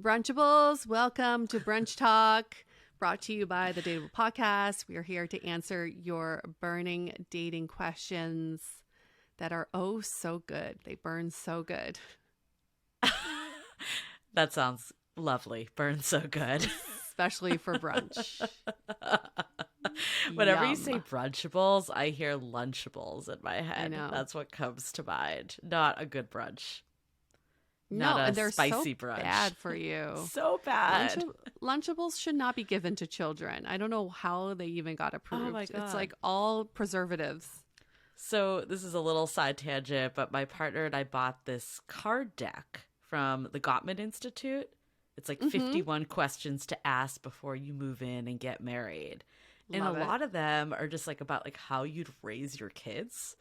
Brunchables, welcome to Brunch Talk, brought to you by the DATEABLE podcast. We are here to answer your burning dating questions that are oh so good. They burn so good. That sounds lovely. Burn so good. Especially for brunch. Whenever you Yum. say brunchables, I hear lunchables in my head. I know. That's what comes to mind. Not a good brunch. No, Not a and they're spicy so brunch. bad for you. So bad. Lunchables should not be given to children. I don't know how they even got approved. Oh my God. It's like all preservatives. So this is a little side tangent, but my partner and I bought this card deck from the Gottman Institute. It's like 51 questions to ask before you move in and get married. And Love a it. lot of them are just like about like how you'd raise your kids,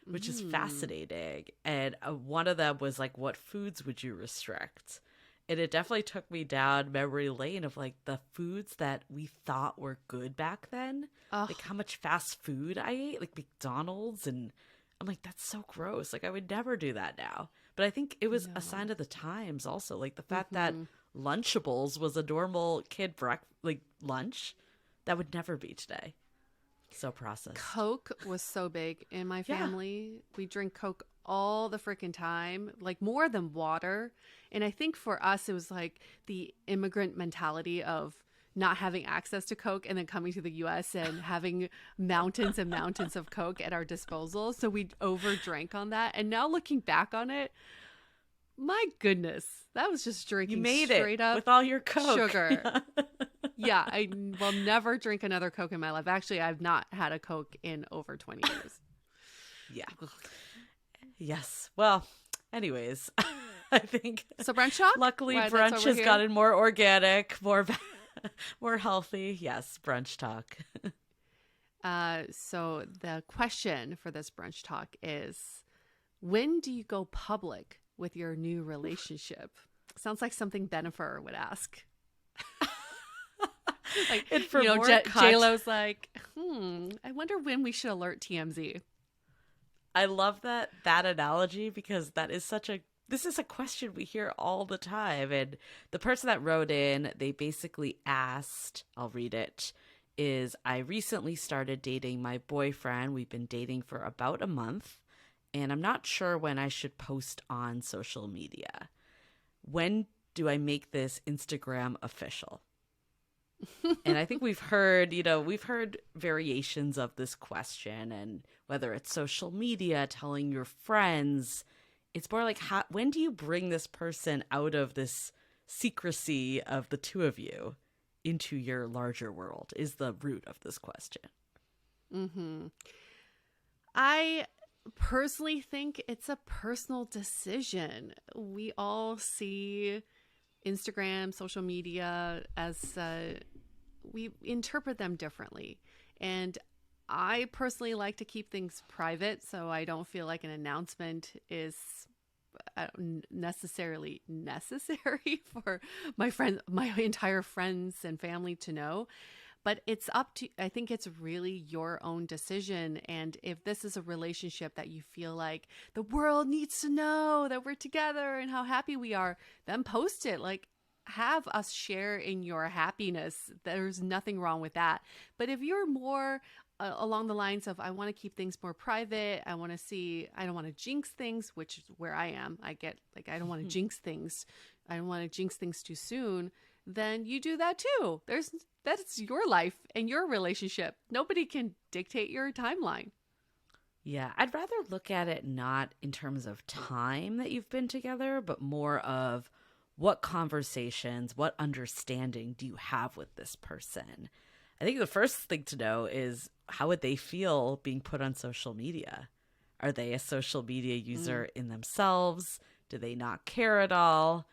which is fascinating. And one of them was like, what foods would you restrict? And it definitely took me down memory lane of like the foods that we thought were good back then. Ugh. Like how much fast food I ate, like McDonald's. And I'm like, that's so gross. Like I would never do that now. But I think it was a sign of the times also. Like the fact that Lunchables was a normal kid lunch that would never be today. So processed. Coke was so big in my Yeah. family. We drink Coke all the freaking time, like more than water. And I think for us, it was like the immigrant mentality of not having access to Coke and then coming to the US and having mountains and mountains of Coke at our disposal. So we overdrank on that. And now looking back on it, my goodness, that was just drinking You made straight it up with all your Coke. sugar. Yeah, I will never drink another Coke in my life. Actually, I've not had a Coke in over 20 years. Yeah. Yes. Well, anyways, I think So brunch talk? luckily Why, that's why brunch we're has here? gotten more organic, more healthy. Yes, brunch talk. So the question for this brunch talk is, when do you go public with your new relationship? Sounds like something Bennifer would ask. Like, And for more J-Lo's like, I wonder when we should alert TMZ. I love that analogy because this is a question we hear all the time. And the person that wrote in, they basically asked, I'll read it, is I recently started dating my boyfriend. We've been dating for about a month, and I'm not sure when I should post on social media. When do I make this Instagram official? And I think we've heard variations of this question, and whether it's social media, telling your friends, it's more like, when do you bring this person out of this secrecy of the two of you into your larger world is the root of this question. I personally think it's a personal decision. We all see Instagram, social media as we interpret them differently. And I personally like to keep things private, so I don't feel like an announcement is necessarily necessary for my entire friends and family to know. But it's up to, I think it's really your own decision. And if this is a relationship that you feel like the world needs to know that we're together and how happy we are, then post it. Like, have us share in your happiness. There's nothing wrong with that. But if you're more along the lines of, I want to keep things more private, I want to see, I don't want to jinx things, which is where I am. I get like, I don't want to jinx things. I don't want to jinx things too soon. Then you do that too. That's your life and your relationship. Nobody can dictate your timeline. Yeah, I'd rather look at it not in terms of time that you've been together, but more of what conversations, what understanding do you have with this person? I think the first thing to know is, how would they feel being put on social media? Are they a social media user in themselves? Do they not care at all?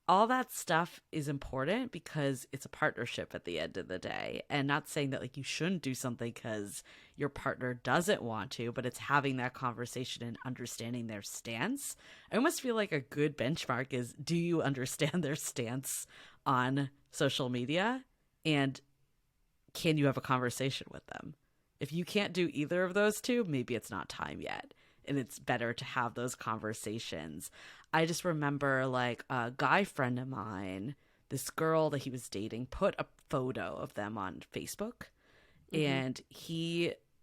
All that stuff is important because it's a partnership at the end of the day. And not saying that like you shouldn't do something because your partner doesn't want to, but it's having that conversation and understanding their stance. I almost feel like a good benchmark is, do you understand their stance on social media? And can you have a conversation with them? If you can't do either of those two, maybe it's not time yet. And it's better to have those conversations. I just remember like a guy friend of mine, this girl that he was dating, put a photo of them on Facebook. Mm-hmm. And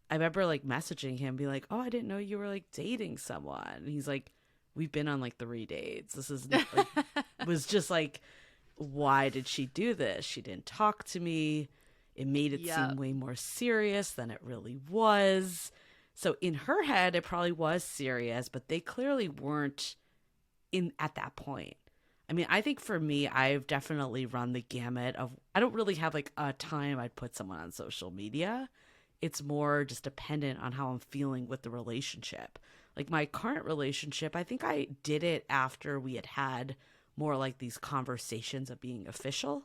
I remember like messaging him, be like, oh, I didn't know you were like dating someone. And he's like, we've been on like 3 dates. This is like, was just like, why did she do this? She didn't talk to me. It made it seem Yep. way more serious than it really was. So in her head, it probably was serious, but they clearly weren't in at that point. I mean, I think for me, I've definitely run the gamut of, I don't really have like a time I'd put someone on social media. It's more just dependent on how I'm feeling with the relationship. Like my current relationship, I think I did it after we had had more like these conversations of being official.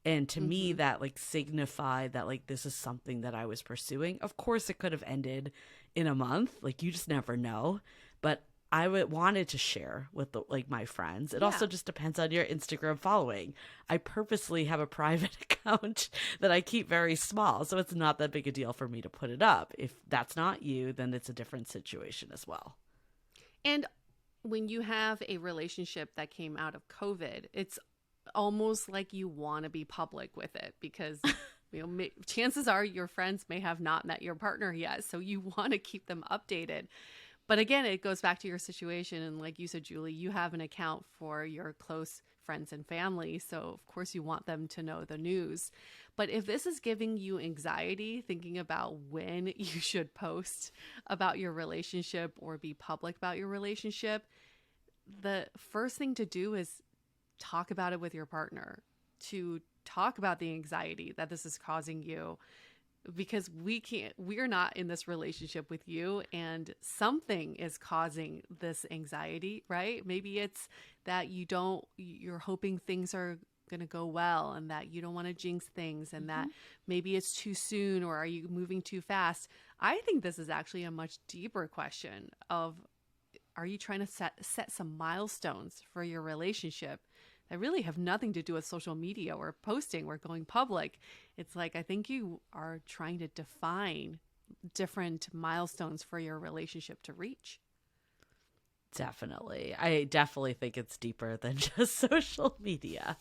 And to me, Mm-hmm. that like signified that like this is something that I was pursuing. Of course, it could have ended in a month. Like you just never know. But wanted to share with like my friends. It Yeah. also just depends on your Instagram following. I purposely have a private account that I keep very small, so it's not that big a deal for me to put it up. If that's not you, then it's a different situation as well. And when you have a relationship that came out of COVID, it's almost like you want to be public with it because chances are your friends may have not met your partner yet, so you want to keep them updated. But again, it goes back to your situation. And like you said, Julie, you have an account for your close friends and family. So, of course, you want them to know the news. But if this is giving you anxiety, thinking about when you should post about your relationship or be public about your relationship, the first thing to do is talk about it with your partner, to talk about the anxiety that this is causing you, because we're not in this relationship with you, and something is causing this anxiety, right? Maybe it's that you're hoping things are going to go well and that you don't want to jinx things, and Mm-hmm. that maybe it's too soon, or are you moving too fast? I think this is actually a much deeper question of, are you trying to set some milestones for your relationship that really have nothing to do with social media or posting or going public? It's like, I think you are trying to define different milestones for your relationship to reach. Definitely. I definitely think it's deeper than just social media.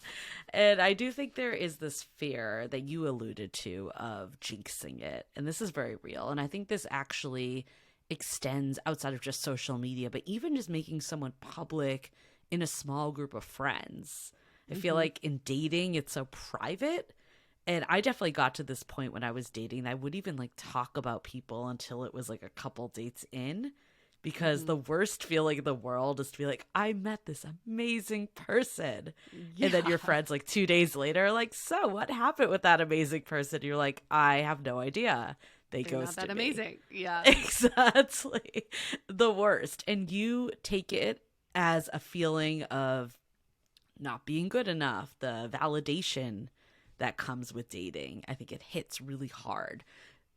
And I do think there is this fear that you alluded to of jinxing it. And this is very real. And I think this actually extends outside of just social media, but even just making someone public in a small group of friends. I feel Mm-hmm. like in dating, it's so private. And I definitely got to this point when I was dating. I would even like talk about people until it was like a couple dates in, because Mm-hmm. the worst feeling in the world is to be like, I met this amazing person. And then your Yeah, friends like 2 days later are like, so what happened with that amazing person? You're like, I have no idea. They they're not that ghosted me. amazing. Yeah. Exactly. The worst. And you take it as a feeling of not being good enough, the validation that comes with dating. I think it hits really hard.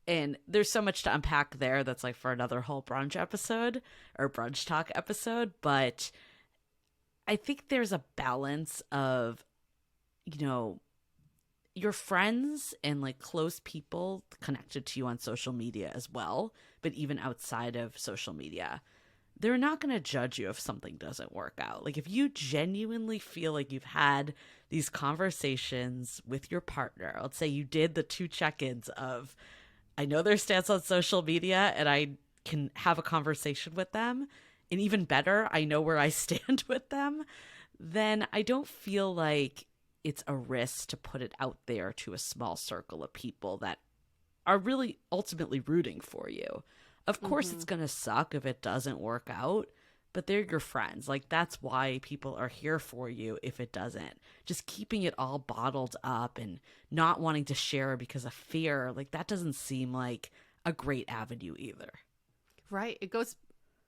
And there's so much to unpack there that's like for another whole brunch episode or brunch talk episode. But I think there's a balance of, you know, your friends and like close people connected to you on social media as well, but even outside of social media, they're not going to judge you if something doesn't work out. Like if you genuinely feel like you've had these conversations with your partner, let's say you did the 2 check-ins of, I know their stance on social media and I can have a conversation with them, and even better, I know where I stand with them, then I don't feel like it's a risk to put it out there to a small circle of people that are really ultimately rooting for you. Of course, Mm-hmm. it's going to suck if it doesn't work out, but they're your friends. Like, that's why people are here for you if it doesn't. Just keeping it all bottled up and not wanting to share because of fear, like, that doesn't seem like a great avenue either. Right. It goes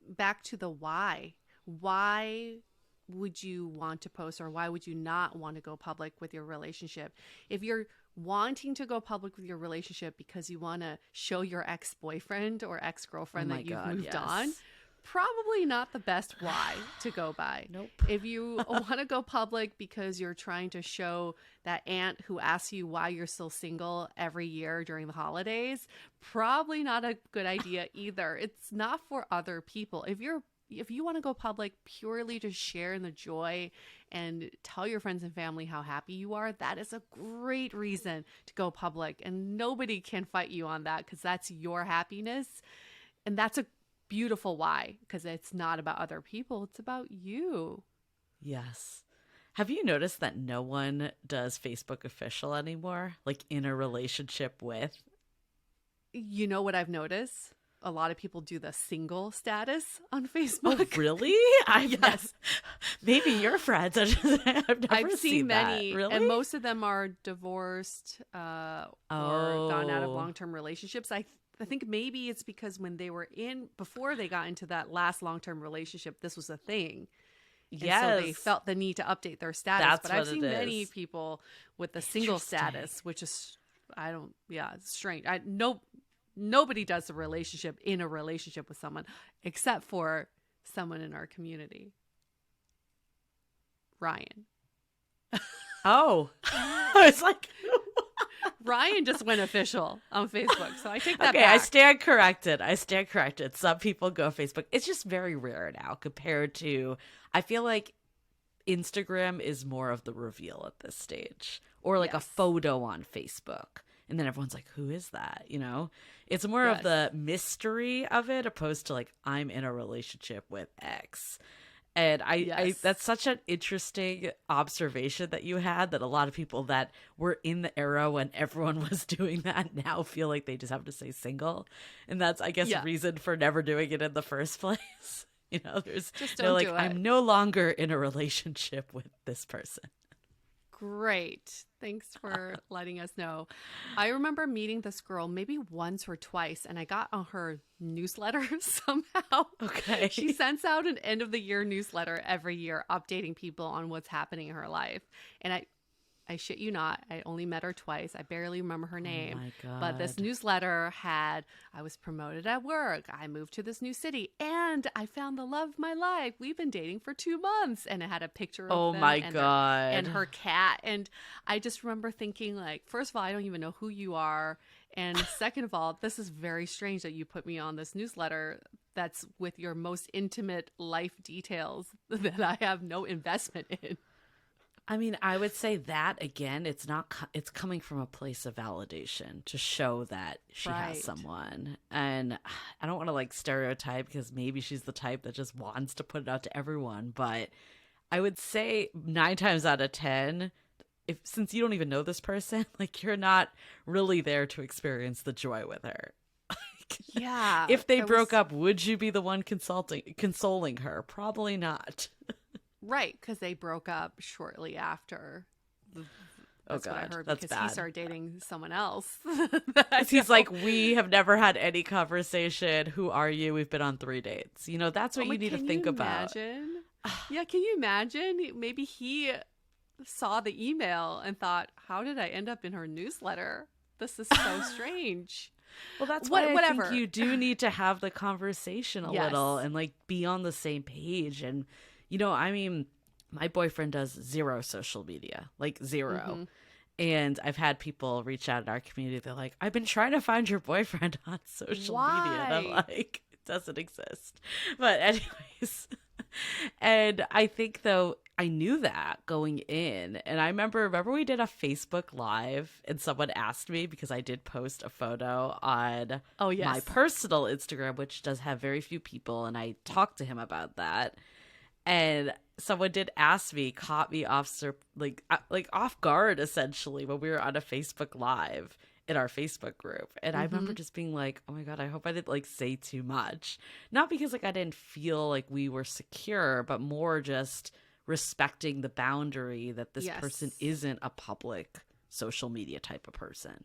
back to the why. Why would you want to post, or why would you not want to go public with your relationship? If you're wanting to go public with your relationship because you want to show your ex-boyfriend or Oh ex-girlfriend my that you've God, moved on, yes. probably not the best why to go by. Nope. If you want to go public because you're trying to show that aunt who asks you why you're still single every year during the holidays, probably not a good idea either. It's not for other people. If you're if you want to go public purely to share in the joy and tell your friends and family how happy you are, that is a great reason to go public. And nobody can fight you on that because that's your happiness. And that's a beautiful why, because it's not about other people. It's about you. Yes. Have you noticed that no one does Facebook official anymore? Like in a relationship with? You know what I've noticed? A lot of people do the single status on Oh, Facebook. really? Yes. Maybe your friends. I've never I've seen seen many, that. Really? and most of them are divorced or gone out of Oh, long-term relationships. I think maybe it's because when they were before they got into that last long-term relationship, this was a thing. And so they yes. felt the need to update their status. That's But I've what it seen many is. people with the single status, which is, it's strange. Nobody does a relationship in a relationship with someone except for someone in our community. Ryan. Oh, I was like, Ryan just went official on Facebook, so I take that okay, I back. stand corrected. I stand corrected. Some people go Facebook. It's just very rare now compared to, I feel like Instagram is more of the reveal at this stage, or like a Yes. photo on Facebook. And then everyone's like, who is that? You know, it's more of Yes. the mystery of it opposed to like, I'm in a relationship with X. And I Yes. that's such an interesting observation that you had, that a lot of people that were in the era when everyone was doing that now feel like they just have to say single. And that's, I guess, Yeah. reason for never doing it in the first place. You know, there's Just they're don't like, do it. I'm no longer in a relationship with this person. Great. Thanks for letting us know. I remember meeting this girl maybe once or twice, and I got on her newsletter somehow. Okay. She sends out an end of the year newsletter every year, updating people on what's happening in her life. And I shit you not, I only met her twice. I barely remember her name. Oh my God. But this newsletter had, I was promoted at work, I moved to this new city, and I found the love of my life. We've been dating for 2 months. And it had a picture of Oh them my and God. and her cat. And I just remember thinking, like, first of all, I don't even know who you are. And second of all, this is very strange that you put me on this newsletter that's with your most intimate life details that I have no investment in. I mean, I would say that again, it's coming from a place of validation to show that she Right. has someone. And I don't want to like stereotype, because maybe she's the type that just wants to put it out to everyone, but I would say 9 times out of 10, since you don't even know this person, like, you're not really there to experience the joy with her. Yeah. If they I broke was- up, would you be the one consoling her? Probably not. Right, because they broke up shortly after. That's what I God, heard, that's because bad. he started dating someone else. that I He's know. like, we have never had any conversation. Who are you? We've been on 3 dates. You know, that's what Oh my- you need to can think you about. imagine? Yeah, can you imagine? Maybe he saw the email and thought, how did I end up in her newsletter? This is so strange. Well, that's What- why I whatever. think you do need to have the conversation a Yes. little and like be on the same page. And, you know, I mean, my boyfriend does 0 social media, like 0. Mm-hmm. And I've had people reach out in our community. They're like, I've been trying to find your boyfriend on social media. And I'm Why? like, it doesn't exist. But anyways, and I think though, I knew that going in. And I remember we did a Facebook Live and someone asked me, because I did post a photo on Oh, yes. my personal Instagram, which does have very few people. And I talked to him about that. And someone did ask me, caught me off off guard, essentially, when we were on a Facebook Live in our Facebook group. And I remember just being like, oh my God, I hope I didn't like say too much. Not because like I didn't feel like we were secure, but more just respecting the boundary that this Yes. person isn't a public social media type of person.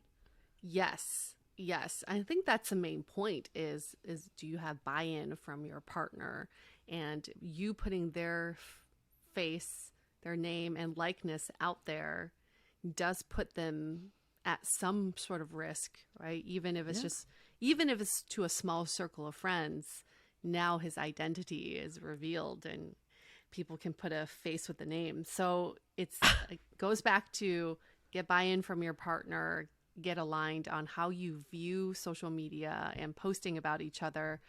Yes. Yes. I think that's the main point is do you have buy-in from your partner, and you putting their face, their name and likeness out there does put them at some sort of risk, right? Even if it's even if it's to a small circle of friends, now his identity is revealed and people can put a face with the name. So it goes back to get buy-in from your partner, get aligned on how you view social media and posting about each other.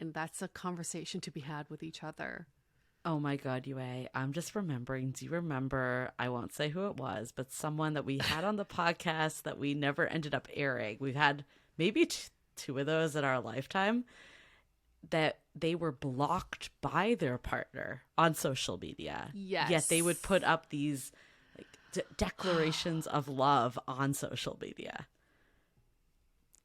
And that's a conversation to be had with each other. Oh my God, Yue. I'm just remembering. Do you remember? I won't say who it was, but someone that we had on the podcast that we never ended up airing. We've had maybe two of those in our lifetime, that they were blocked by their partner on social media. Yes. Yet they would put up these like declarations of love on social media.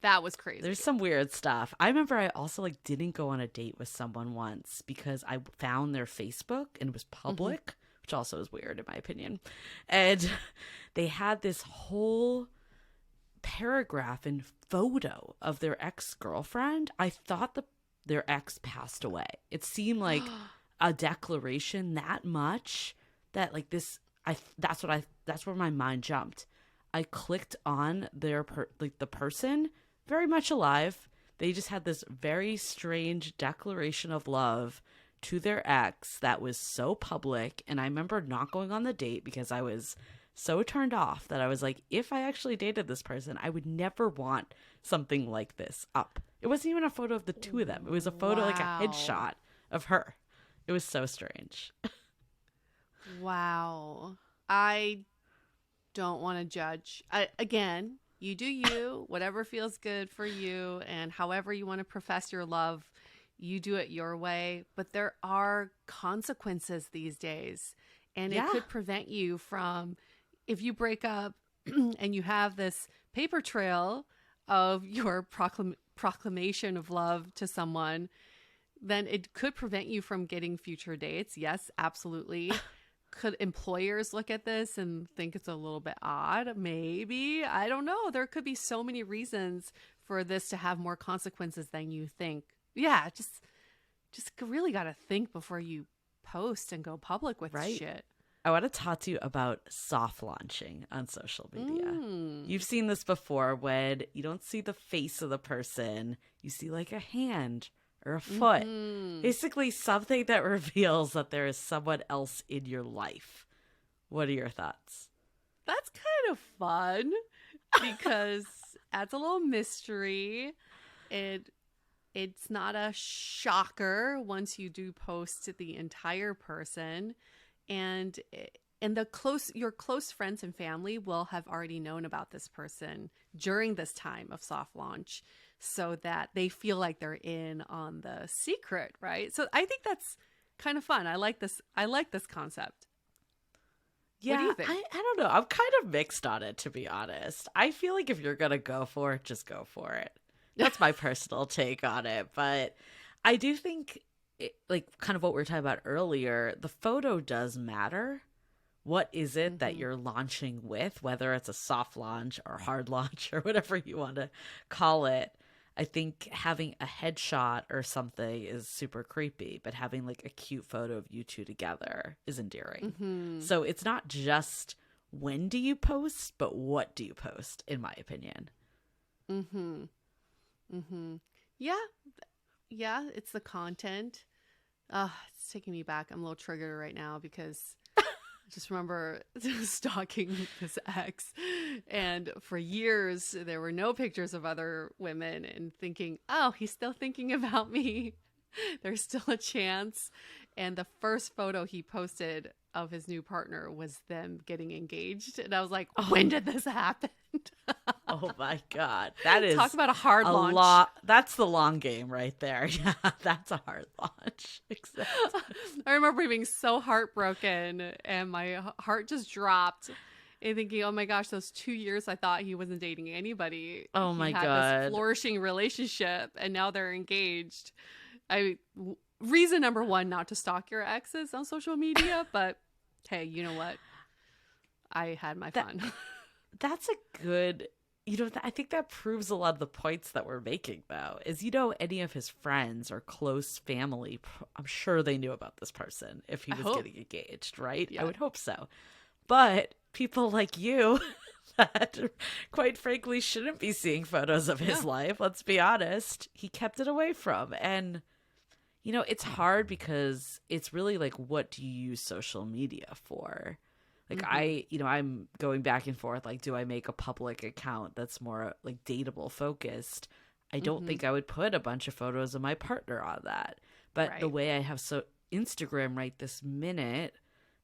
That was crazy. There's some weird stuff. I remember I also like didn't go on a date with someone once because I found their Facebook and it was public, which also is weird in my opinion. And they had this whole paragraph and photo of their ex-girlfriend. I thought their ex passed away. It seemed like a declaration that much that like this. That's where my mind jumped. I clicked on their the person, very much alive. They just had this very strange declaration of love to their ex that was so public. And I remember not going on the date because I was so turned off that I was like, if I actually dated this person, I would never want something like this up. It wasn't even a photo of the two of them. It was a photo, like a headshot of her. It was so strange. Wow. I don't want to judge. Again, you do you, whatever feels good for you, and however you want to profess your love, you do it your way. But there are consequences these days, and it could prevent you from, if you break up and you have this paper trail of your proclamation of love to someone, then it could prevent you from getting future dates. Yes, absolutely. Could employers look at this and think it's a little bit odd? Maybe. I don't know. There could be so many reasons for this to have more consequences than you think. Yeah, just really got to think before you post and go public with shit. I want to talk to you about soft launching on social media. You've seen this before when you don't see the face of the person. You see like a hand or a foot. Basically something that reveals that there is someone else in your life. What are your thoughts? That's kind of fun because adds a little mystery. It's not a shocker once you do post the entire person. And your close friends and family will have already known about this person during this time of soft launch, so that they feel like they're in on the secret, right? So I think that's kind of fun. I like this concept. Yeah, what do you think? I don't know. I'm kind of mixed on it, to be honest. I feel like if you're gonna go for it, just go for it. That's my personal take on it. But I do think, like kind of what we were talking about earlier, the photo does matter. What is it that you're launching with, whether it's a soft launch or hard launch or whatever you want to call it? I think having a headshot or something is super creepy, but having like a cute photo of you two together is endearing. So it's not just when do you post, but what do you post, in my opinion. Yeah, it's the content. It's taking me back. I'm a little triggered right now because I just remember stalking this ex, and for years there were no pictures of other women, and thinking, oh, he's still thinking about me. There's still a chance. And the first photo he posted of his new partner was them getting engaged. And I was like, when did this happen? Oh my God. That is talk about a hard launch. That's the long game right there. Yeah, that's a hard launch. Exactly. I remember being so heartbroken, and my heart just dropped, and thinking, oh my gosh, those 2 years I thought he wasn't dating anybody. Oh my he had God. This flourishing relationship, and now they're engaged. Reason number one, not to stalk your exes on social media, but hey, you know what? I had my fun. That's a good, I think that proves a lot of the points that we're making, though, is, any of his friends or close family, I'm sure they knew about this person if he was getting engaged, right? Yeah. I would hope so. But people like you that quite frankly shouldn't be seeing photos of his life, let's be honest, he kept it away from. And it's hard because it's really like, what do you use social media for? Like I'm going back and forth. Like, do I make a public account that's more like dateable focused? I don't think I would put a bunch of photos of my partner on that. But the Right. way I have Instagram right this minute,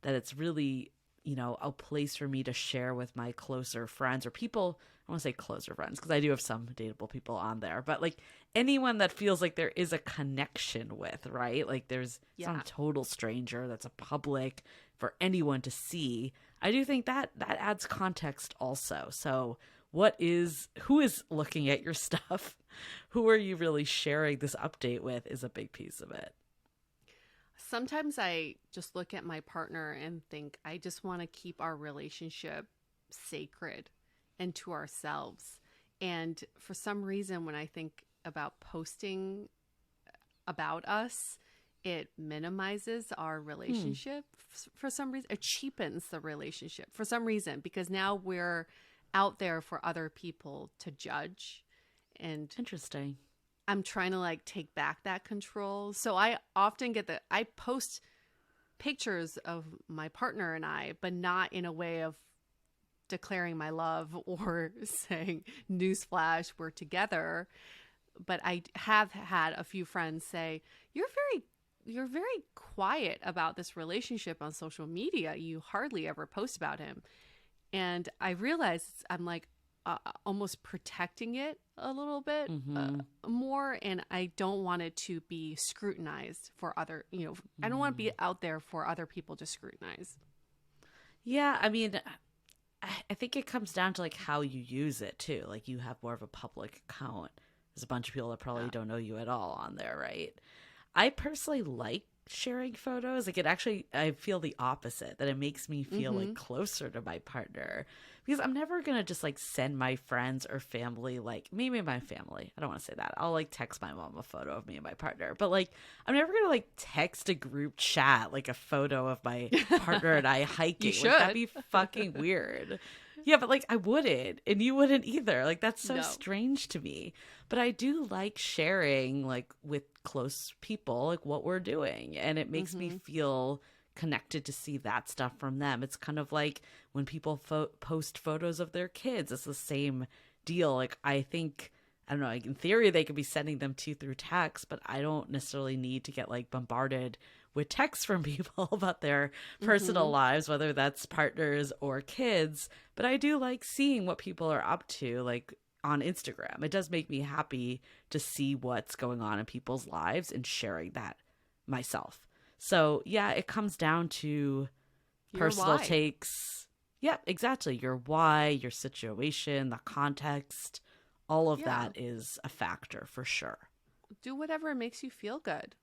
that it's really, a place for me to share with my closer friends or people. I want to say closer friends because I do have some dateable people on there, but like anyone that feels like there is a connection with, right? Like there's some Yeah. total stranger that's a public for anyone to see. I do think that adds context also. So who is looking at your stuff? Who are you really sharing this update with is a big piece of it. Sometimes I just look at my partner and think, I just want to keep our relationship sacred and to ourselves. And for some reason, when I think about posting about us, it minimizes our relationship for some reason. It cheapens the relationship for some reason, because now we're out there for other people to judge. And Interesting. I'm trying to like take back that control. So I often I post pictures of my partner and I, but not in a way of declaring my love or saying, newsflash, we're together. But I have had a few friends say, you're very quiet about this relationship on social media. You hardly ever post about him. And I realized I'm like almost protecting it a little bit more. And I don't want it to be scrutinized for other, I don't want to be out there for other people to scrutinize. Yeah, I mean, I think it comes down to like how you use it too. Like you have more of a public account. There's a bunch of people that probably don't know you at all on there, right? I personally like sharing photos. Like I feel the opposite, that it makes me feel like closer to my partner, because I'm never going to just like send my friends or family, like maybe my family. I don't want to say that. I'll like text my mom a photo of me and my partner, but like I'm never going to like text a group chat like a photo of my partner and I hiking. You should. Like, that'd be fucking weird. Yeah, but like I wouldn't, and you wouldn't either. Like that's so No. strange to me. But I do like sharing like with close people like what we're doing, and it makes me feel connected to see that stuff from them. It's kind of like when people post photos of their kids. It's the same deal. Like I think, I don't know, like in theory they could be sending them to you through text, but I don't necessarily need to get like bombarded with texts from people about their personal lives, whether that's partners or kids. But I do like seeing what people are up to, like on Instagram. It does make me happy to see what's going on in people's lives and sharing that myself. So yeah, it comes down to personal why. takes. Yeah, exactly. Your why, your situation, the context, all of that is a factor for sure. Do whatever makes you feel good.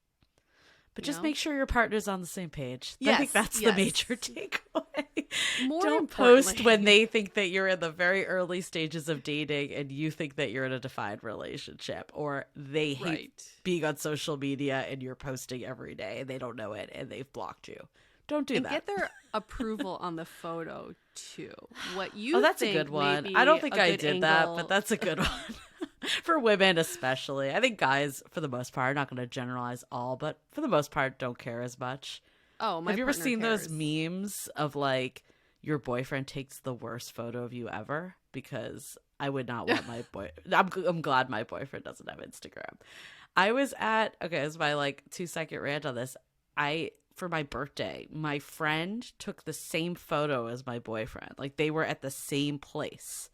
But just make sure your partner's on the same page. I Yes, think that's the major takeaway. More Don't post when they think that you're in the very early stages of dating and you think that you're in a defined relationship, or they hate being on social media and you're posting every day and they don't know it and they've blocked you. Don't do that. Get their approval on the photo too. What you that's think a good one. may be I don't think a I good did that, angle. but that's a good one. For women especially. I think guys, for the most part, not going to generalize all, but for the most part, don't care as much. Oh, my Have you ever partner seen cares. those memes of like your boyfriend takes the worst photo of you ever? Because I would not want my I'm glad my boyfriend doesn't have Instagram. I was at, okay, this is my like 2-second rant on this. For my birthday, my friend took the same photo as my boyfriend. Like they were at the same place.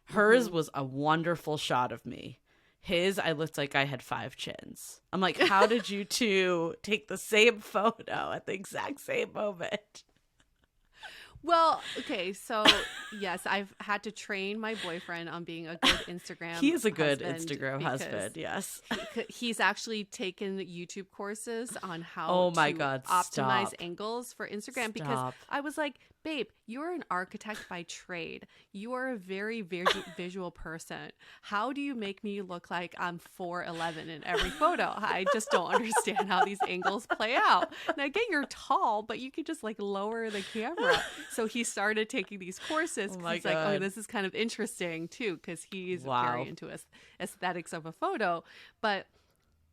Hers was a wonderful shot of me. His, I looked like I had 5 chins. I'm like, how did you two take the same photo at the exact same moment? Well, okay, so yes, I've had to train my boyfriend on being a good Instagram He is a good husband Instagram because husband, yes. he's actually taken YouTube courses on how Oh my to God, optimize stop. angles for Instagram because Stop. I was like, babe, you're an architect by trade. You are a very, very visual person. How do you make me look like I'm 4'11" in every photo? I just don't understand how these angles play out. And I get you're tall, but you could just like lower the camera. So he started taking these courses. Oh my He's like, oh, God. this is kind of interesting too, because he's Wow. very into aesthetics of a photo. But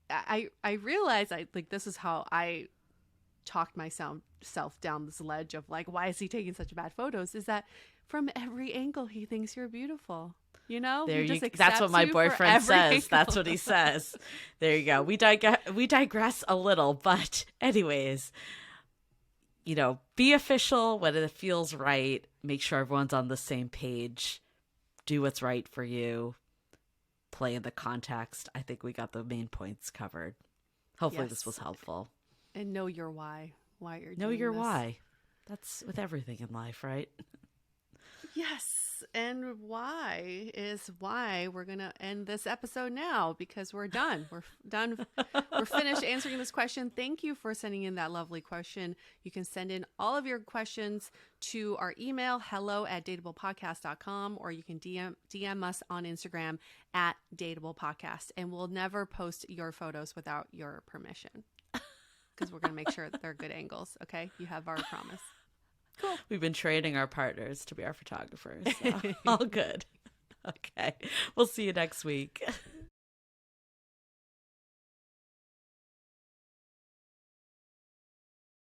I realized this is how I talked myself down this ledge of like, why is he taking such bad photos? Is that from every angle he thinks you're beautiful. You know, There he just you. That's what accepts my you for boyfriend every says. That's angle. what he says. There you go. We digress a little, but anyways, be official when it feels right. Make sure everyone's on the same page. Do what's right for you. Play in the context. I think we got the main points covered. Hopefully this Yes. was helpful. And know your why you're Know doing your this. why. That's with everything in life, right? Yes, and why is why we're going to end this episode now, because we're done. We're done. We're finished answering this question. Thank you for sending in that lovely question. You can send in all of your questions to our email, hello@dateablepodcast.com, or you can DM us on Instagram @dateablepodcast, and we'll never post your photos without your permission, because we're going to make sure that they're good angles. Okay, you have our promise. Cool. We've been training our partners to be our photographers. So all good. Okay. We'll see you next week.